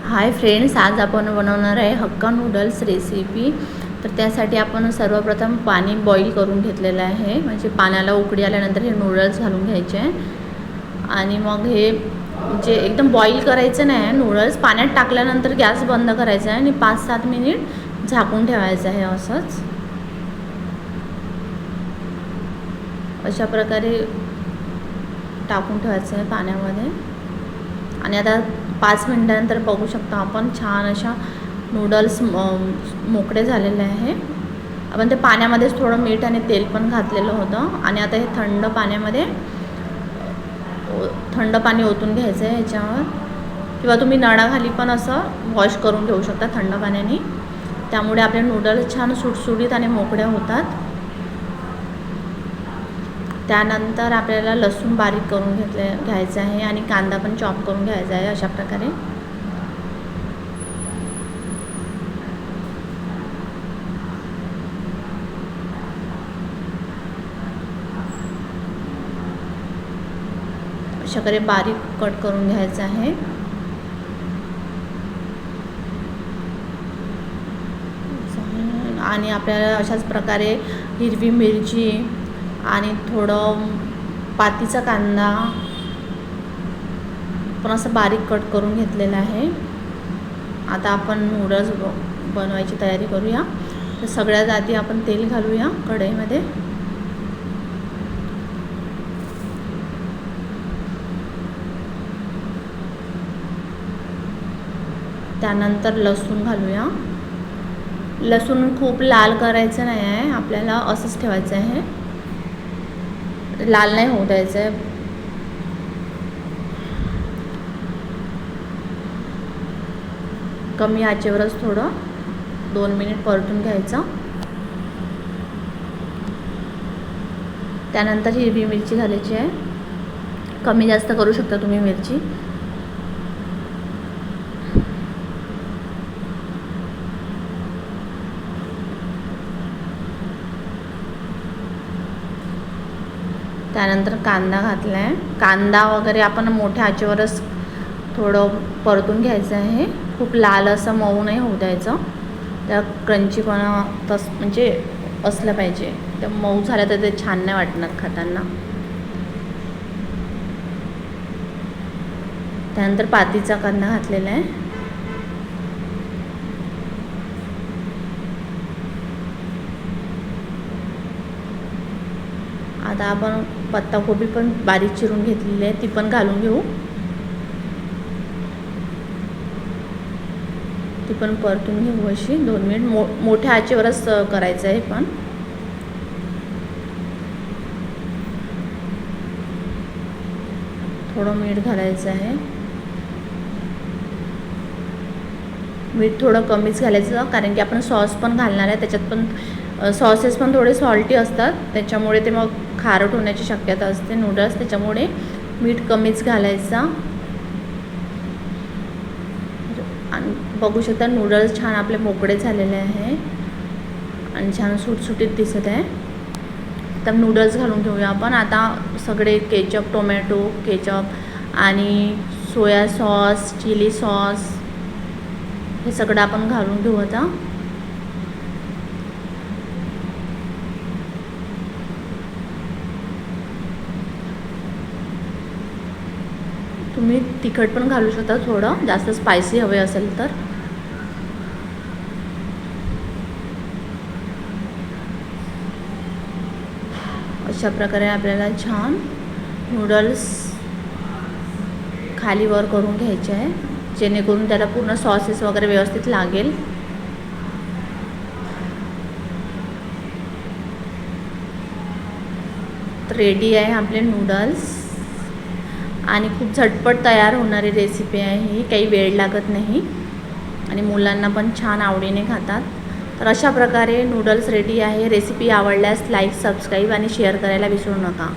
Hi friends, आज आपण बनवणार आहे हक्का नूडल्स रेसिपी। तर त्यासाठी आपण सर्वप्रथम पाणी बॉईल करून घेतलेलं आहे। म्हणजे पाण्याला उकळी आल्यानंतर हे नूडल्स घालून घ्यायचे आहे आणि मग हे जे एकदम बॉईल करायचं नाही आहे, नूडल्स पाण्यात टाकल्यानंतर गॅस बंद करायचा आहे आणि 5-7 मिनिट झाकून ठेवायचं आहे। असंच अशा प्रकारे टाकून ठेवायचं आहे पाण्यामध्ये। आणि आता 5 मिनिटानंतर बघू शकता आपण छान अशा नूडल्स मोकळे झालेले आहे। आपण ते पाण्यामध्येच थोडं मीठ आणि तेल पण घातलेलं होतं आणि आता हे थंड पाणी ओतून घ्यायचं आहे ह्याच्यावर, किंवा तुम्ही नळाखाली पण असं वॉश करून घेऊ शकता थंड पाण्याने। त्यामुळे आपले नूडल्स छान सुटसुटीत आणि मोकळे होतात। त्यानंतर आपल्याला लसूण बारीक करून घ्यायचं आहे आणि कांदा पण चॉप करून घ्यायचा आहे। अशा प्रकारे बारीक कट करून घ्यायचं आहे। आणि आपल्याला अशाच प्रकारे हिरवी मिरची आणि थोडं पातीचा कांदा पण असं बारीक कट करून घेतलेला आहे। आता आपण नूडल्स बनवायची तयारी करूया। तर सगळ्यात आधी आपण तेल घालूया कढईमध्ये। त्यानंतर लसूण घालूया। लसूण खूप लाल करायचं नाही आहे, आपल्याला असंच ठेवायचं आहे, लाल नाही होऊ द्यायचं आहे। कमी आचेवरच थोडं 2 मिनिट परतून घ्यायचं। त्यानंतर हिरवी मिरची घालायची आहे, कमी जास्त करू शकता तुम्ही मिरची। त्यानंतर कांदा घातला आहे। कांदा वगैरे आपण मोठ्या आचेवरच थोडं परतून घ्यायचं आहे, खूप लाल असं मऊ नाही होऊ द्यायचं। त्या क्रंचीपणा म्हणजे असलं पाहिजे, तर मऊ झालं तर ते छान नाही वाटणार खाताना। त्यानंतर पातीचा कांदा घातलेला आहे। आता आपण पत्ताकोबी पण बारीक चिरून घेतलेली आहे, ती पण घालून घेऊ। ती पण परतून घेऊ अशी 2 मिनिट। मोठ्या आचेवरच करायचं आहे पण। थोडं मीठ घालायचं आहे, मीठ थोडं कमीच घालायचं, कारण की आपण सॉस पण घालणार आहे। त्याच्यात पण सॉसेस पण थोडे सॉल्टी असतात, त्याच्यामुळे ते मग खारट होण्याची शक्यता असते नूडल्स, त्याच्यामुळे मीठ कमीच घालायचा। आणि बघू शकता नूडल्स छान आपले मोकळे झालेले आहे आणि छान सुटसुटीत दिसत आहे। तर नूडल्स घालून घेऊया आपण आता सगळे। केचप, टोमॅटो केचप आणि सोया सॉस, चिली सॉस हे सगळं आपण घालून घेऊ आता। तुम्ही तिखट पण घालू शकता, थोडं जास्त स्पायसी हवे असेल तर। अशा प्रकारे आपल्याला छान नूडल्स खाली वर करून घ्यायचे आहे, जेणेकरून त्याला पूर्ण सॉसेस वगैरे व्यवस्थित लागेल। तर रेडी आहे आपले नूडल्स आणि खूप झटपट तयार होणारी रेसिपी आहे ही, काही वेळ लागत नाही आणि मुलांना पण छान आवडीने खातात। तर अशा प्रकारे नूडल्स रेडी आहे। रेसिपी आवडल्यास लाईक, सबस्क्राईब आणि शेअर करायला विसरू नका।